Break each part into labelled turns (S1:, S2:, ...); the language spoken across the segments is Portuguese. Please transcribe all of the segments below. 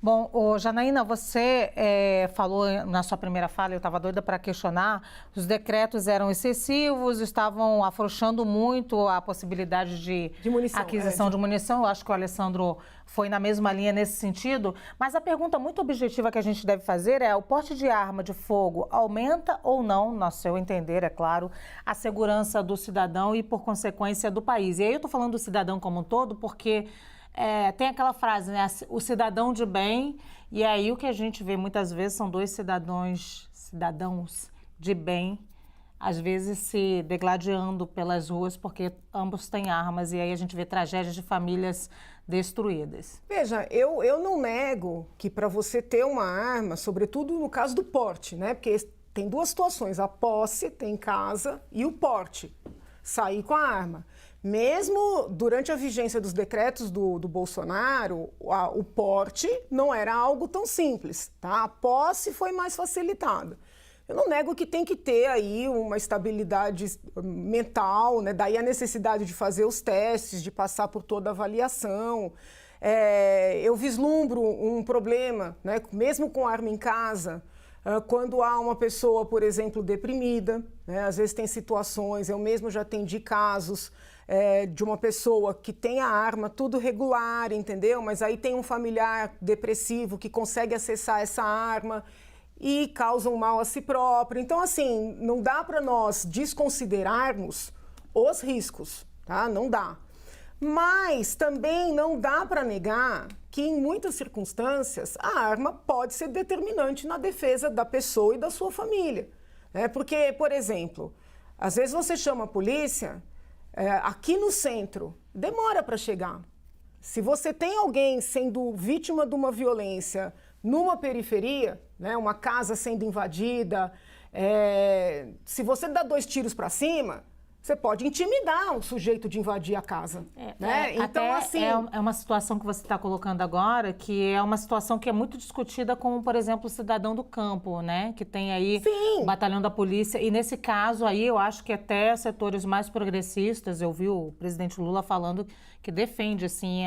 S1: Bom, Janaína, você falou na sua primeira fala, eu estava doida para questionar, os decretos eram excessivos, estavam afrouxando muito a possibilidade de
S2: munição,
S1: aquisição de munição. Eu acho que o Alessandro foi na mesma linha nesse sentido, mas a pergunta muito objetiva que a gente deve fazer é: o porte de arma de fogo aumenta ou não, no seu entender, é claro, a segurança do cidadão e, por consequência, do país? E aí eu estou falando do cidadão como um todo porque tem aquela frase, né? O cidadão de bem, e aí o que a gente vê muitas vezes são dois cidadãos de bem, às vezes se degladiando pelas ruas porque ambos têm armas, e aí a gente vê tragédias de famílias destruídas.
S2: Veja, eu não nego que para você ter uma arma, sobretudo no caso do porte, né? Porque tem duas situações: a posse, tem em casa, e o porte, sair com a arma. Mesmo durante a vigência dos decretos do Bolsonaro, o porte não era algo tão simples, tá? A posse foi mais facilitada. Eu não nego que tem que ter aí uma estabilidade mental, né? Daí a necessidade de fazer os testes, de passar por toda a avaliação. Eu vislumbro um problema, né? Mesmo com arma em casa, quando há uma pessoa, por exemplo, deprimida, né? Às vezes tem situações, eu mesmo já atendi casos de uma pessoa que tem a arma, tudo regular, entendeu? Mas aí tem um familiar depressivo que consegue acessar essa arma e causa um mal a si próprio. Então, assim, não dá para nós desconsiderarmos os riscos, tá? Não dá. Mas também não dá para negar que, em muitas circunstâncias, a arma pode ser determinante na defesa da pessoa e da sua família, né? Porque, por exemplo, às vezes você chama a polícia, aqui no centro, demora para chegar. Se você tem alguém sendo vítima de uma violência numa periferia, né, uma casa sendo invadida, se você dá 2 tiros para cima, você pode intimidar o sujeito de invadir a casa. Né?
S1: Então, assim, é uma situação que você está colocando agora, que é uma situação que é muito discutida com, por exemplo, o cidadão do campo, né? Que tem aí o batalhão da polícia. E nesse caso aí, eu acho que até setores mais progressistas, eu vi o presidente Lula falando que defende, assim,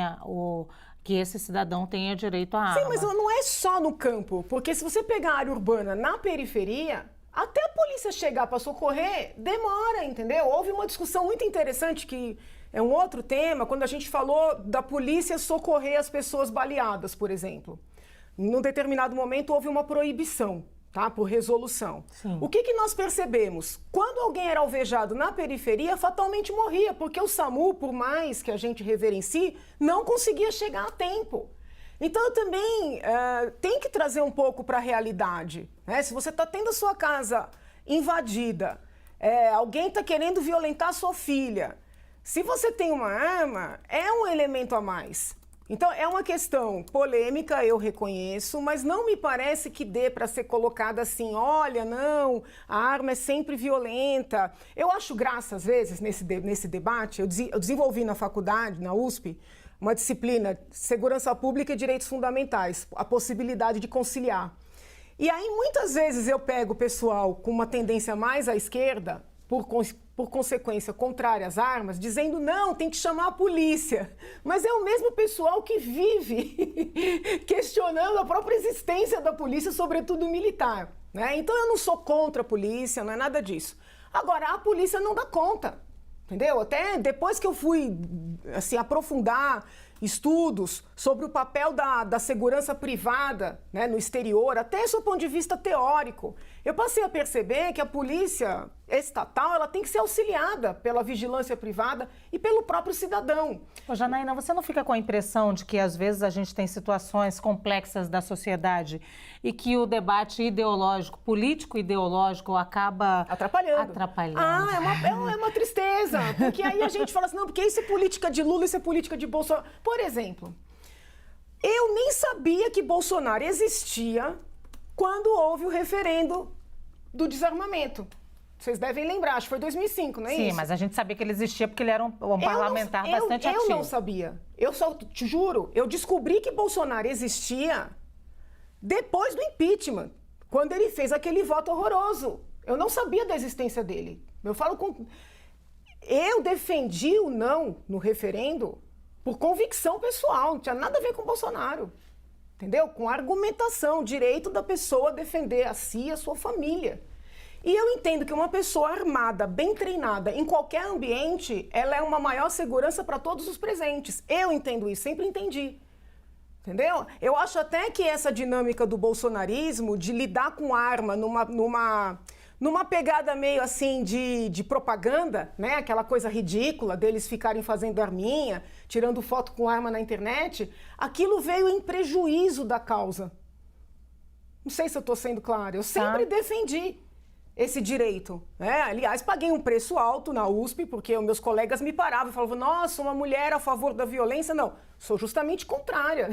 S1: que esse cidadão tenha direito à arma.
S2: Sim, mas não é só no campo, porque se você pegar a área urbana na periferia, até a polícia chegar para socorrer, demora, entendeu? Houve uma discussão muito interessante, que é um outro tema, quando a gente falou da polícia socorrer as pessoas baleadas, por exemplo. Num determinado momento houve uma proibição, tá? Por resolução.
S1: Sim.
S2: O que nós percebemos? Quando alguém era alvejado na periferia, fatalmente morria, porque o SAMU, por mais que a gente reverencie, não conseguia chegar a tempo. Então, eu também tenho que trazer um pouco para a realidade, né? Se você está tendo a sua casa invadida, alguém está querendo violentar a sua filha, se você tem uma arma, é um elemento a mais. Então, é uma questão polêmica, eu reconheço, mas não me parece que dê para ser colocada assim: olha, não, a arma é sempre violenta. Eu acho graça, às vezes, nesse debate. Eu desenvolvi na faculdade, na USP, uma disciplina de segurança pública e direitos fundamentais, a possibilidade de conciliar. E aí, muitas vezes, eu pego o pessoal com uma tendência mais à esquerda, por consequência contrária às armas, dizendo: não, tem que chamar a polícia. Mas é o mesmo pessoal que vive questionando a própria existência da polícia, sobretudo militar, né? Então, eu não sou contra a polícia, não é nada disso. Agora, a polícia não dá conta. Entendeu? Até depois que eu fui assim, aprofundar estudos sobre o papel da segurança privada, né, no exterior, até do ponto de vista teórico, eu passei a perceber que a polícia estatal ela tem que ser auxiliada pela vigilância privada e pelo próprio cidadão.
S1: Ô, Janaína, você não fica com a impressão de que às vezes a gente tem situações complexas da sociedade e que o debate ideológico, político-ideológico, acaba
S2: atrapalhando? É uma tristeza, porque aí a gente fala assim: não, porque isso é política de Lula, isso é política de Bolsonaro. Por exemplo, eu nem sabia que Bolsonaro existia quando houve o referendo do desarmamento. Vocês devem lembrar, acho que foi 2005, não é isso?
S1: Sim, mas a gente sabia que ele existia porque ele era um parlamentar bastante ativo.
S2: Eu não sabia. Eu só te juro, eu descobri que Bolsonaro existia depois do impeachment, quando ele fez aquele voto horroroso. Eu não sabia da existência dele. Eu defendi o não no referendo por convicção pessoal, não tinha nada a ver com Bolsonaro. entendeu? Com argumentação, direito da pessoa defender a si e a sua família. E eu entendo que uma pessoa armada, bem treinada, em qualquer ambiente, ela é uma maior segurança para todos os presentes. Eu entendo isso, sempre entendi. Entendeu? Eu acho até que essa dinâmica do bolsonarismo, de lidar com arma numa pegada meio assim de propaganda, né? Aquela coisa ridícula deles ficarem fazendo arminha, tirando foto com arma na internet, aquilo veio em prejuízo da causa. Não sei se eu estou sendo clara. Eu sempre defendi esse direito, né? Aliás, paguei um preço alto na USP, porque os meus colegas me paravam e falavam, nossa, uma mulher a favor da violência. Não, sou justamente contrária.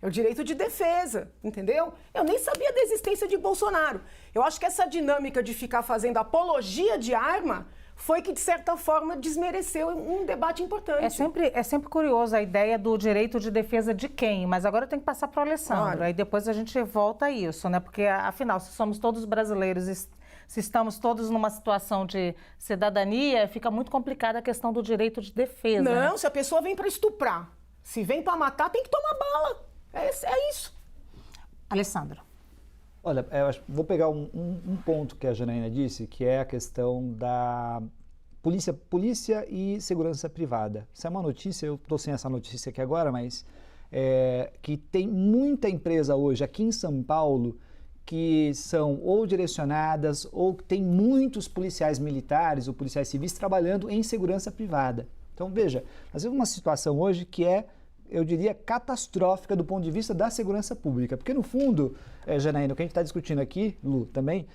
S2: É o direito de defesa, entendeu? Eu nem sabia da existência de Bolsonaro. Eu acho que essa dinâmica de ficar fazendo apologia de arma foi que, de certa forma, desmereceu um debate importante.
S1: É sempre curioso a ideia do direito de defesa de quem, mas agora eu tenho que passar para o Alessandro,
S2: Claro.
S1: Aí depois a gente volta a isso, né? Porque, afinal, se somos todos brasileiros, se estamos todos numa situação de cidadania, fica muito complicada a questão do direito de defesa.
S2: Não,
S1: né?
S2: se a pessoa vem para estuprar, se vem para matar, tem que tomar bala. É isso.
S1: Alessandro.
S3: Olha, vou pegar um ponto que a Janaína disse, que é a questão da polícia e segurança privada. Isso é uma notícia, eu estou sem essa notícia aqui agora, mas que tem muita empresa hoje aqui em São Paulo que são ou direcionadas ou que tem muitos policiais militares ou policiais civis trabalhando em segurança privada. Então, veja, nós temos uma situação hoje que é, eu diria, catastrófica do ponto de vista da segurança pública. Porque, no fundo, Janaína, o que a gente está discutindo aqui, Lu, também,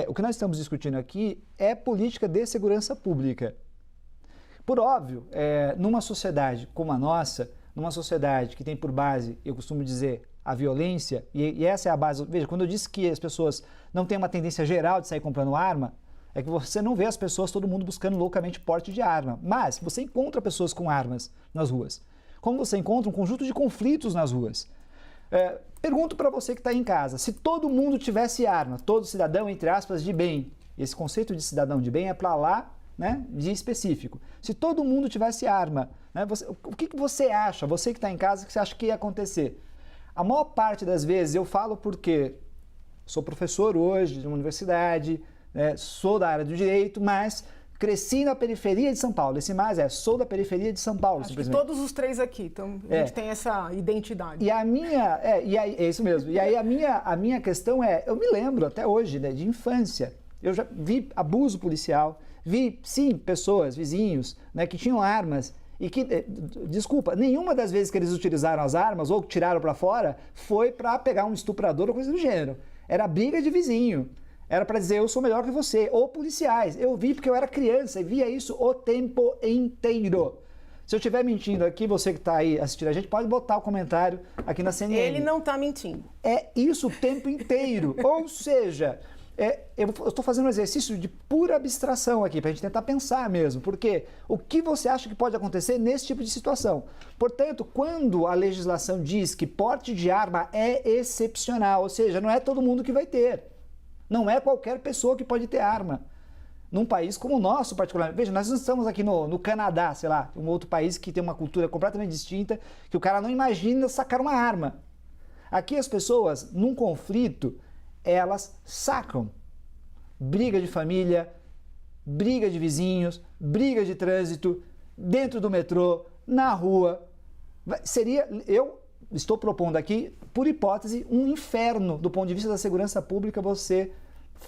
S3: o que nós estamos discutindo aqui é política de segurança pública. Por óbvio, numa sociedade como a nossa, numa sociedade que tem por base, eu costumo dizer, a violência, e essa é a base. Veja, quando eu disse que as pessoas não têm uma tendência geral de sair comprando arma, é que você não vê as pessoas, todo mundo buscando loucamente porte de arma. Mas você encontra pessoas com armas nas ruas. Como você encontra um conjunto de conflitos nas ruas. Pergunto para você que está em casa, se todo mundo tivesse arma, todo cidadão, entre aspas, de bem, esse conceito de cidadão de bem é para lá, né, de específico. Se todo mundo tivesse arma, né, o que você acha, você que está em casa, o que você acha que ia acontecer? A maior parte das vezes eu falo porque sou professor hoje de uma universidade, né, sou da área do direito, mas cresci na periferia de São Paulo. Esse mais sou da periferia de São Paulo,
S2: Acho
S3: simplesmente.
S2: que todos os três aqui, então a gente tem essa identidade.
S3: E a minha, é isso mesmo. E aí a minha questão eu me lembro até hoje, né, de infância. Eu já vi abuso policial, vi, sim, pessoas, vizinhos, né, que tinham armas. E que, desculpa, nenhuma das vezes que eles utilizaram as armas ou tiraram para fora foi para pegar um estuprador ou coisa do gênero. Era briga de vizinho. Era para dizer eu sou melhor que você. Ou policiais. Eu vi porque eu era criança e via isso o tempo inteiro. Se eu estiver mentindo aqui, você que está aí assistindo a gente, pode botar o comentário aqui na CNN.
S2: Ele não está mentindo.
S3: É isso o tempo inteiro. Ou seja, eu estou fazendo um exercício de pura abstração aqui, para a gente tentar pensar mesmo, porque o que você acha que pode acontecer nesse tipo de situação? Portanto, quando a legislação diz que porte de arma é excepcional, ou seja, não é todo mundo que vai ter, não é qualquer pessoa que pode ter arma. Num país como o nosso, particularmente. Veja, nós não estamos aqui no Canadá, sei lá, um outro país que tem uma cultura completamente distinta, que o cara não imagina sacar uma arma. Aqui as pessoas, num conflito, elas sacam. Briga de família, briga de vizinhos, briga de trânsito, dentro do metrô, na rua. Eu estou propondo aqui, por hipótese, um inferno do ponto de vista da segurança pública você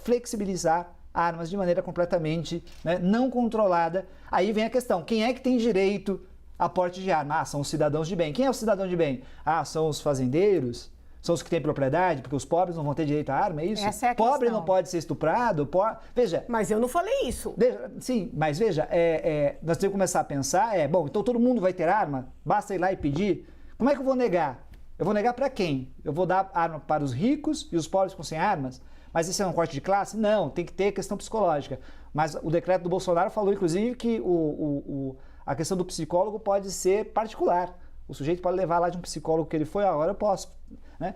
S3: flexibilizar armas de maneira completamente, né, não controlada. Aí vem a questão, quem é que tem direito a porte de arma? São os cidadãos de bem. Quem é o cidadão de bem? São os fazendeiros? São os que têm propriedade, porque os pobres não vão ter direito à arma, é isso?
S1: Essa é a
S3: Pobre
S1: questão.
S3: não pode ser estuprado? Veja...
S2: Mas eu não falei isso.
S3: Sim, mas veja, nós temos que começar a pensar, bom, então todo mundo vai ter arma? Basta ir lá e pedir? Como é que eu vou negar? Eu vou negar para quem? Eu vou dar arma para os ricos e os pobres ficam sem armas? Mas isso é um corte de classe? Não, tem que ter questão psicológica. Mas o decreto do Bolsonaro falou, inclusive, que a questão do psicólogo pode ser particular. O sujeito pode levar lá de um psicólogo que ele foi, agora eu posso. Né?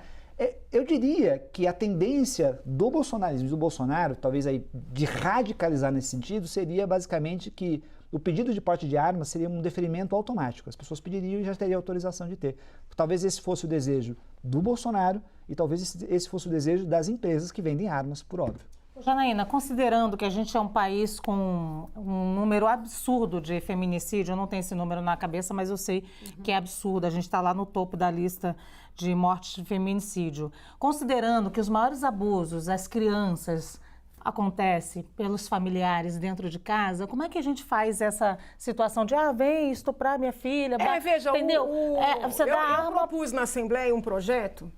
S3: Eu diria que a tendência do bolsonarismo e do Bolsonaro, talvez aí de radicalizar nesse sentido, seria basicamente que o pedido de porte de arma seria um deferimento automático. As pessoas pediriam e já teriam autorização de ter. Talvez esse fosse o desejo do Bolsonaro e talvez esse fosse o desejo das empresas que vendem armas, por óbvio.
S1: Janaína, considerando que a gente é um país com um número absurdo de feminicídio, eu não tenho esse número na cabeça, mas eu sei que é absurdo, a gente está lá no topo da lista de mortes de feminicídio. Considerando que os maiores abusos às crianças acontecem pelos familiares dentro de casa, como é que a gente faz essa situação de, vem estuprar minha filha,
S2: veja,
S1: entendeu?
S2: Eu propus na Assembleia um projeto,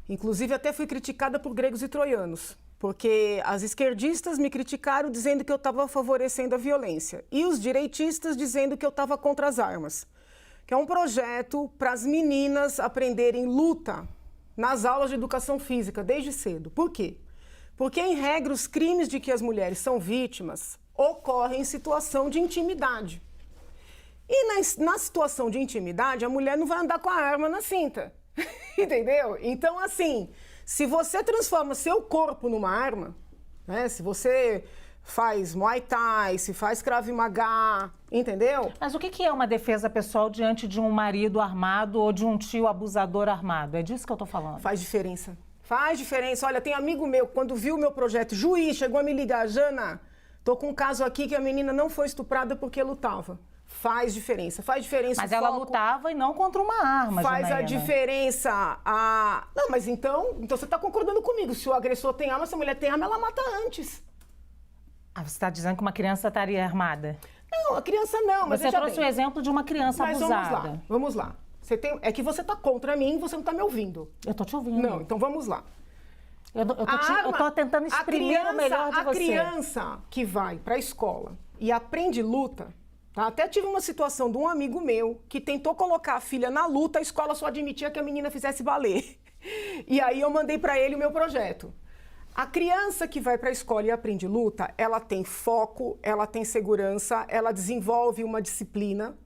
S2: inclusive até fui criticada por gregos e troianos, porque as esquerdistas me criticaram dizendo que eu estava favorecendo a violência e os direitistas dizendo que eu estava contra as armas, que é um projeto para as meninas aprenderem luta nas aulas de educação física desde cedo. Por quê? Porque, em regra, os crimes de que as mulheres são vítimas ocorrem em situação de intimidade. E na situação de intimidade, a mulher não vai andar com a arma na cinta, entendeu? Então, assim, se você transforma seu corpo numa arma, né? Se você faz Muay Thai, se faz Krav Maga, entendeu?
S1: Mas o que é uma defesa pessoal diante de um marido armado ou de um tio abusador armado? É disso que eu tô falando.
S2: Faz diferença. Faz diferença. Olha, tem amigo meu, quando viu o meu projeto, juiz, chegou a me ligar, Jana, tô com um caso aqui que a menina não foi estuprada porque lutava. Faz diferença.
S1: Mas ela lutava e não contra uma arma,
S2: Faz
S1: Janaína.
S2: A diferença. Não, mas então você está concordando comigo. Se o agressor tem arma, se a mulher tem arma, ela mata antes.
S1: Você está dizendo que uma criança estaria armada?
S2: Não, a criança não. Mas
S1: você trouxe o exemplo de uma criança abusada.
S2: Vamos lá. É que você está contra mim e você não está me ouvindo.
S1: Eu estou te ouvindo.
S2: Não, então vamos lá.
S1: Eu estou tentando exprimir o melhor de você.
S2: A criança que vai para a escola e aprende luta, tá? Até tive uma situação de um amigo meu que tentou colocar a filha na luta, a escola só admitia que a menina fizesse balé. E aí eu mandei para ele o meu projeto. A criança que vai para a escola e aprende luta, ela tem foco, ela tem segurança, ela desenvolve uma disciplina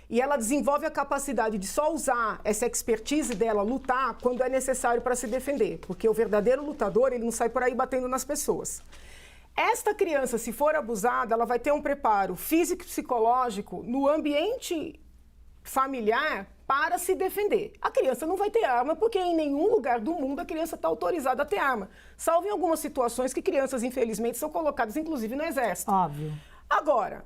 S2: e ela desenvolve a capacidade de só usar essa expertise dela, lutar, quando é necessário para se defender. Porque o verdadeiro lutador, ele não sai por aí batendo nas pessoas. Esta criança, se for abusada, ela vai ter um preparo físico e psicológico no ambiente familiar para se defender. A criança não vai ter arma porque em nenhum lugar do mundo a criança está autorizada a ter arma. Salvo em algumas situações que crianças, infelizmente, são colocadas, inclusive, no exército.
S1: Óbvio.
S2: Agora,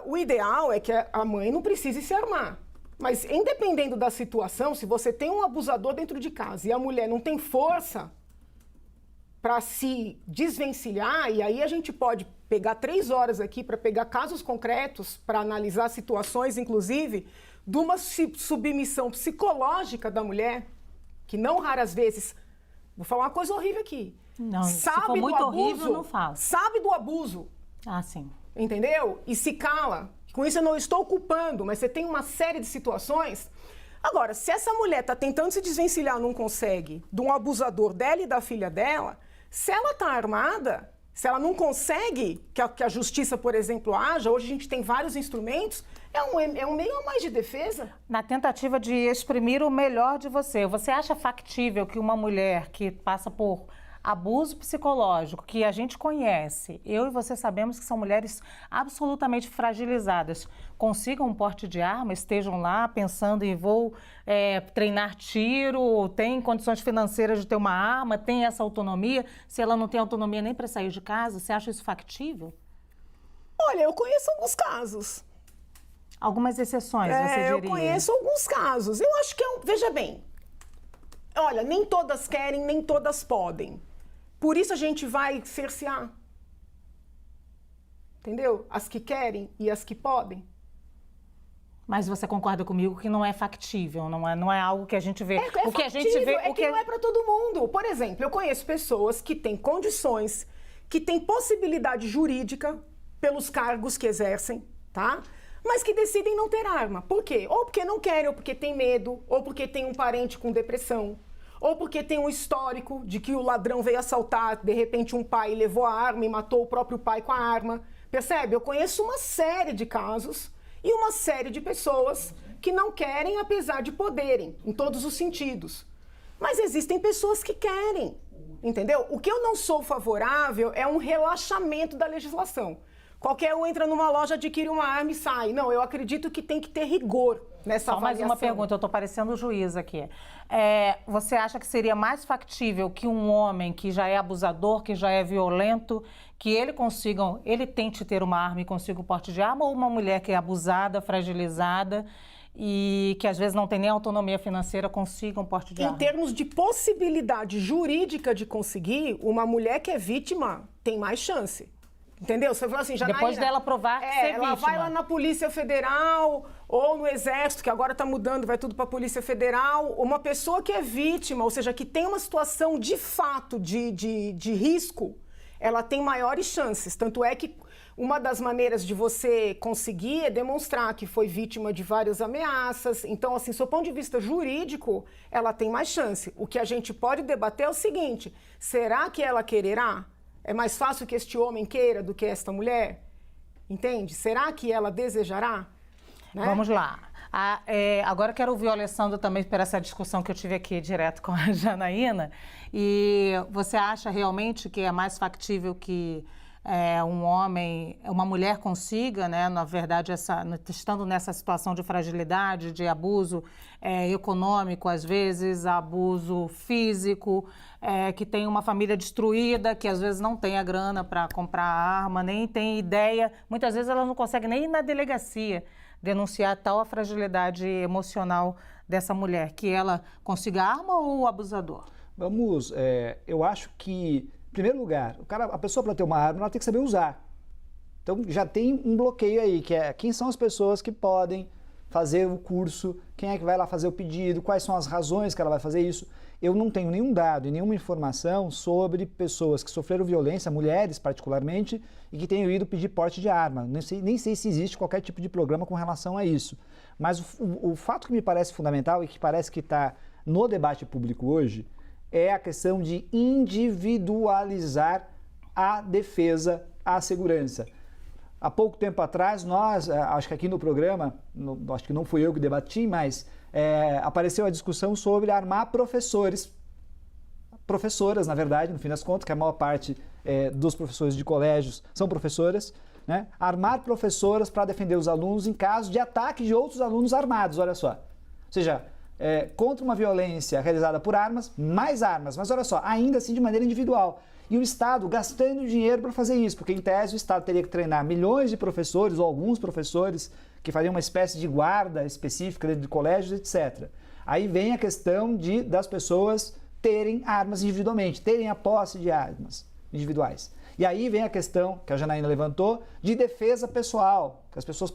S2: o ideal é que a mãe não precise se armar. Mas, independendo da situação, se você tem um abusador dentro de casa e a mulher não tem força para se desvencilhar, e aí a gente pode pegar 3 horas aqui para pegar casos concretos, para analisar situações, inclusive, de uma submissão psicológica da mulher, que não raras vezes... Vou falar uma coisa horrível aqui.
S1: Não, se for muito horrível, não falo.
S2: Sabe do abuso.
S1: Sim.
S2: Entendeu? E se cala. Com isso eu não estou culpando, mas você tem uma série de situações. Agora, se essa mulher está tentando se desvencilhar, não consegue, de um abusador dela e da filha dela, se ela está armada, se ela não consegue que a justiça, por exemplo, haja, hoje a gente tem vários instrumentos, é um meio a mais de defesa.
S1: Na tentativa de exprimir o melhor de você, você acha factível que uma mulher que passa por abuso psicológico, que a gente conhece, eu e você sabemos que são mulheres absolutamente fragilizadas, consigam um porte de arma, estejam lá pensando em vou treinar tiro, tem condições financeiras de ter uma arma, tem essa autonomia, se ela não tem autonomia nem para sair de casa, você acha isso factível?
S2: Olha, eu conheço alguns casos.
S1: Algumas exceções, você diria?
S2: Eu conheço alguns casos. Eu acho que veja bem, olha, nem todas querem, nem todas podem. Por isso a gente vai cercear. Entendeu? As que querem e as que podem.
S1: Mas você concorda comigo que não é factível, não é algo que a gente vê.
S2: O que a gente vê não é para todo mundo. Por exemplo, eu conheço pessoas que têm condições, que têm possibilidade jurídica pelos cargos que exercem, tá? Mas que decidem não ter arma. Por quê? Ou porque não querem, ou porque tem medo, ou porque tem um parente com depressão, ou porque tem um histórico de que o ladrão veio assaltar, de repente um pai levou a arma e matou o próprio pai com a arma. Percebe? Eu conheço uma série de casos e uma série de pessoas que não querem, apesar de poderem, em todos os sentidos. Mas existem pessoas que querem, entendeu? O que eu não sou favorável é um relaxamento da legislação. qualquer um entra numa loja, adquire uma arma e sai. Não, eu acredito que tem que ter rigor nessa avaliação.
S1: Só mais uma pergunta, eu estou parecendo o juiz aqui. Você acha que seria mais factível que um homem que já é abusador, que já é violento, que ele tente ter uma arma e consiga o porte de arma, ou uma mulher que é abusada, fragilizada e que às vezes não tem nem autonomia financeira consiga um porte de arma?
S2: Em termos de possibilidade jurídica de conseguir, uma mulher que é vítima tem mais chance. Entendeu? Você falou assim, Janaína,
S1: depois dela provar que ser vítima.
S2: Ela vai lá na Polícia Federal ou no Exército, que agora está mudando, vai tudo para a Polícia Federal. Uma pessoa que é vítima, ou seja, que tem uma situação de fato de risco, ela tem maiores chances. Tanto é que uma das maneiras de você conseguir é demonstrar que foi vítima de várias ameaças. Então, assim, do ponto de vista jurídico, ela tem mais chance. O que a gente pode debater é o seguinte, será que ela quererá? É mais fácil que este homem queira do que esta mulher? Entende? Será que ela desejará? Né?
S1: Vamos lá. Agora quero ouvir o Alessandro também para essa discussão que eu tive aqui direto com a Janaína. E você acha realmente que é mais factível que um homem, uma mulher consiga, né, na verdade, estando nessa situação de fragilidade, de abuso econômico, às vezes, abuso físico, que tem uma família destruída, que às vezes não tem a grana para comprar arma, nem tem ideia, muitas vezes ela não consegue nem ir na delegacia denunciar tal a fragilidade emocional dessa mulher, que ela consiga arma ou o abusador?
S3: Vamos, eu acho que, em primeiro lugar, a pessoa para ter uma arma, ela tem que saber usar. Então já tem um bloqueio aí, que é quem são as pessoas que podem fazer o curso, quem é que vai lá fazer o pedido, quais são as razões que ela vai fazer isso. Eu não tenho nenhum dado e nenhuma informação sobre pessoas que sofreram violência, mulheres particularmente, e que tenham ido pedir porte de arma. Nem sei se existe qualquer tipo de programa com relação a isso. Mas o fato que me parece fundamental e que parece que está no debate público hoje é a questão de individualizar a defesa, a segurança. Há pouco tempo atrás, nós, acho que aqui no programa, acho que não fui eu que debati, mas apareceu a discussão sobre armar professoras, na verdade, no fim das contas, que a maior parte dos professores de colégios são professoras, né? Armar professoras para defender os alunos em caso de ataque de outros alunos armados, olha só. Ou seja, contra uma violência realizada por armas, mais armas, mas olha só, ainda assim de maneira individual. E o Estado gastando dinheiro para fazer isso, porque em tese o Estado teria que treinar milhões de professores ou alguns professores que fariam uma espécie de guarda específica dentro de colégios, etc. Aí vem a questão das pessoas terem armas individualmente, terem a posse de armas individuais. E aí vem a questão que a Janaína levantou de defesa pessoal, que as pessoas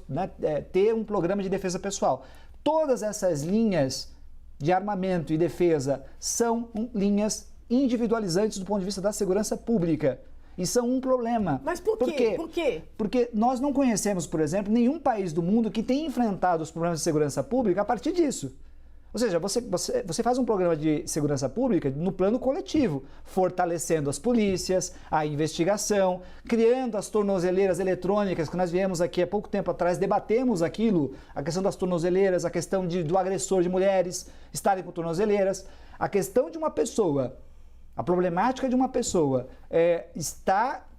S3: ter um programa de defesa pessoal. Todas essas linhas de armamento e defesa são linhas individualizantes do ponto de vista da segurança pública. E são um problema.
S2: Mas por quê? Por quê?
S3: Porque nós não conhecemos, por exemplo, nenhum país do mundo que tenha enfrentado os problemas de segurança pública a partir disso. Ou seja, você faz um programa de segurança pública no plano coletivo, fortalecendo as polícias, a investigação, criando as tornozeleiras eletrônicas, que nós viemos aqui há pouco tempo atrás, debatemos aquilo, a questão das tornozeleiras, a questão do agressor de mulheres estarem com tornozeleiras, a questão de uma pessoa, a problemática de uma pessoa estar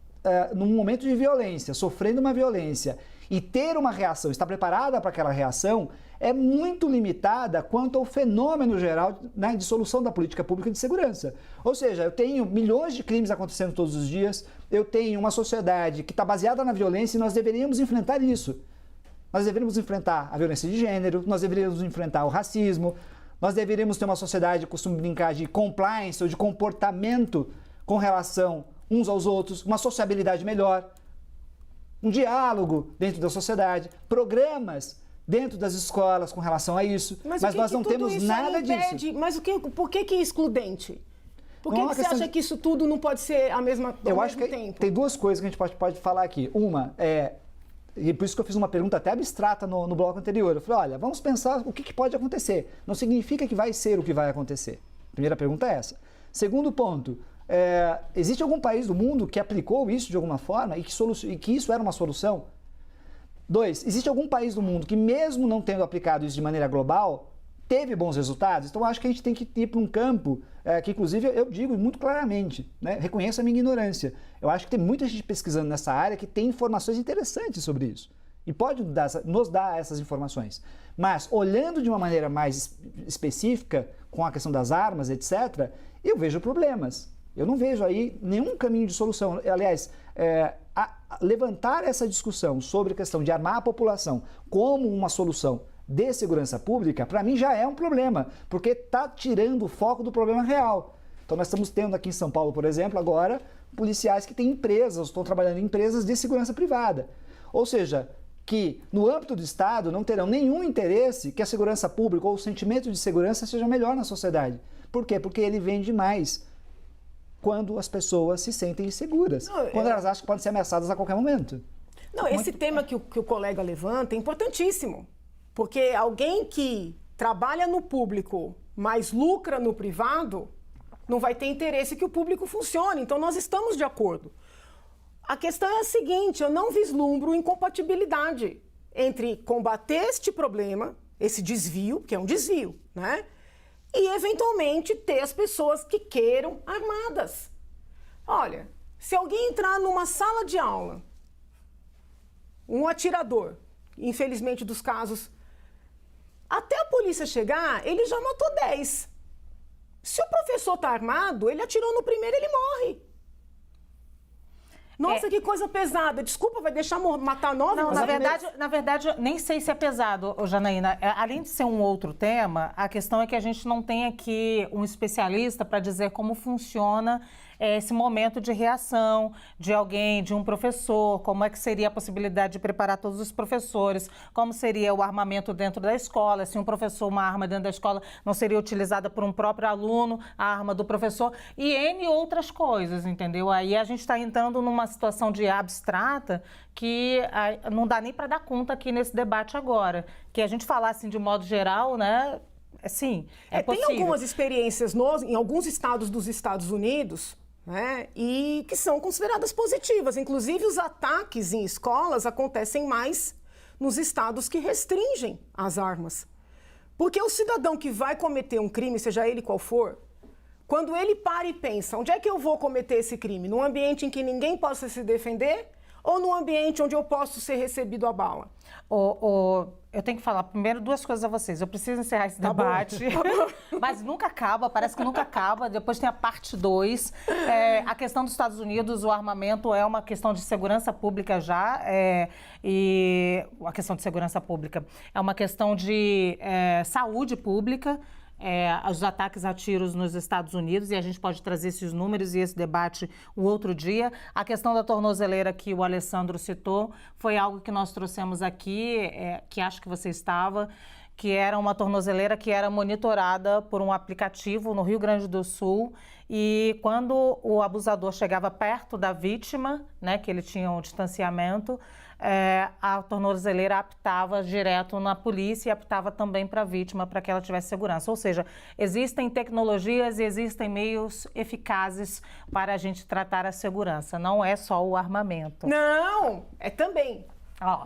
S3: num momento de violência, sofrendo uma violência e ter uma reação, estar preparada para aquela reação, é muito limitada quanto ao fenômeno geral, né, de solução da política pública de segurança. Ou seja, eu tenho milhões de crimes acontecendo todos os dias, eu tenho uma sociedade que está baseada na violência e nós deveríamos enfrentar isso. Nós deveríamos enfrentar a violência de gênero, nós deveríamos enfrentar o racismo, nós deveríamos ter uma sociedade, costumo brincar, de compliance ou de comportamento com relação uns aos outros, uma sociabilidade melhor, um diálogo dentro da sociedade, programas dentro das escolas com relação a isso, mas nós não temos nada disso.
S2: Mas por que é excludente? Por que você acha que isso tudo não pode ser a mesma coisa?
S3: Eu acho que tem duas coisas que a gente pode falar aqui. Uma e por isso que eu fiz uma pergunta até abstrata no bloco anterior. Eu falei, olha, vamos pensar o que pode acontecer. Não significa que vai ser o que vai acontecer. Primeira pergunta é essa. Segundo ponto, existe algum país do mundo que aplicou isso de alguma forma e que isso era uma solução? 2, existe algum país do mundo que mesmo não tendo aplicado isso de maneira global, teve bons resultados. Então, acho que a gente tem que ir para um campo que, inclusive, eu digo muito claramente, né? Reconheço a minha ignorância. Eu acho que tem muita gente pesquisando nessa área que tem informações interessantes sobre isso. E pode nos dar essas informações. Mas, olhando de uma maneira mais específica, com a questão das armas, etc., eu vejo problemas. Eu não vejo aí nenhum caminho de solução. Aliás, levantar essa discussão sobre a questão de armar a população como uma solução de segurança pública, para mim já é um problema, porque está tirando o foco do problema real. Então nós estamos tendo aqui em São Paulo, por exemplo, agora, policiais que têm empresas, estão trabalhando em empresas de segurança privada. Ou seja, que no âmbito do Estado não terão nenhum interesse que a segurança pública ou o sentimento de segurança seja melhor na sociedade. Por quê? Porque ele vende mais quando as pessoas se sentem inseguras, quando elas acham que podem ser ameaçadas a qualquer momento.
S2: Não, esse tema que o colega levanta é importantíssimo, porque alguém que trabalha no público, mas lucra no privado, não vai ter interesse que o público funcione. Então, nós estamos de acordo. A questão é a seguinte, eu não vislumbro incompatibilidade entre combater este problema, esse desvio, que é um desvio, né? E, eventualmente, ter as pessoas que queiram armadas. Olha, se alguém entrar numa sala de aula, um atirador, infelizmente dos casos, até a polícia chegar, ele já matou 10. Se o professor está armado, ele atirou no primeiro, ele morre. Nossa, que coisa pesada. Desculpa, vai deixar matar 9?
S1: Não, na verdade, nem sei se é pesado, Janaína. Além de ser um outro tema, a questão é que a gente não tem aqui um especialista para dizer como funciona esse momento de reação de alguém, de um professor, como é que seria a possibilidade de preparar todos os professores, como seria o armamento dentro da escola, se um professor, uma arma dentro da escola não seria utilizada por um próprio aluno, a arma do professor, e N outras coisas, entendeu? Aí a gente está entrando numa situação de abstrata que não dá nem para dar conta aqui nesse debate agora. Que a gente falar assim de modo geral, né? Sim, é possível.
S2: Tem algumas experiências em alguns estados dos Estados Unidos, né, e que são consideradas positivas. Inclusive, os ataques em escolas acontecem mais nos estados que restringem as armas. Porque o cidadão que vai cometer um crime, seja ele qual for, quando ele para e pensa, onde é que eu vou cometer esse crime? Num ambiente em que ninguém possa se defender ou num ambiente onde eu posso ser recebido a bala?
S1: Eu tenho que falar primeiro duas coisas a vocês. Eu preciso encerrar esse debate, mas nunca acaba, parece que nunca acaba. Depois tem a parte 2. A questão dos Estados Unidos, o armamento é uma questão de segurança pública já, e a questão de segurança pública é uma questão de saúde pública. Os ataques a tiros nos Estados Unidos, e a gente pode trazer esses números e esse debate um outro dia. A questão da tornozeleira que o Alessandro citou foi algo que nós trouxemos aqui, que acho que você estava, que era uma tornozeleira que era monitorada por um aplicativo no Rio Grande do Sul, e quando o abusador chegava perto da vítima, né, que ele tinha um distanciamento, a tornozeleira apitava direto na polícia e apitava também para a vítima, para que ela tivesse segurança. Ou seja, existem tecnologias e existem meios eficazes para a gente tratar a segurança. Não é só o armamento.
S2: Não, é também.
S1: Ó.